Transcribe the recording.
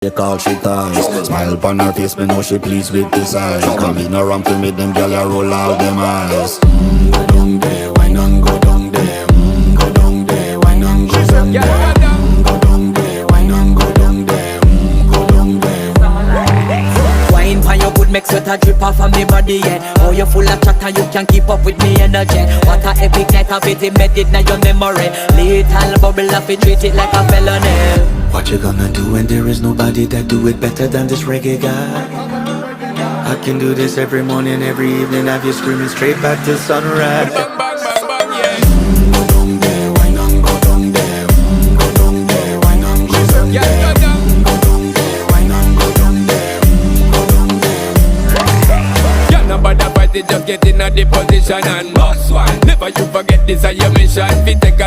They call she ties. Smile upon her face, me know she pleased with this eyes. Come in around to meet them, girl, you roll out them eyes. Go down there, why not go down there? Go down there, why not go down there? Go down there, why not go down there? Go down there. Wine pan your good, make sweat a drip off of me body, yeah. Oh, you full of chatter, you can keep up with me energy. What a epic night of it, embedded in your memory. Little bubble of it, treat it like a felony. What you gonna do when there is nobody that do it better than this reggae guy? I can do this every morning, every evening, have you screaming straight back to sunrise. Bang, bang, bang, bang, yeah. Go down there, why not go down there? Go down there, why not go down there? Yeah, go down. Go down there, why not go down there? Go down there. Yeah, nobody fight it, just get in a the position and boss one. Never you forget this is your mission. We take a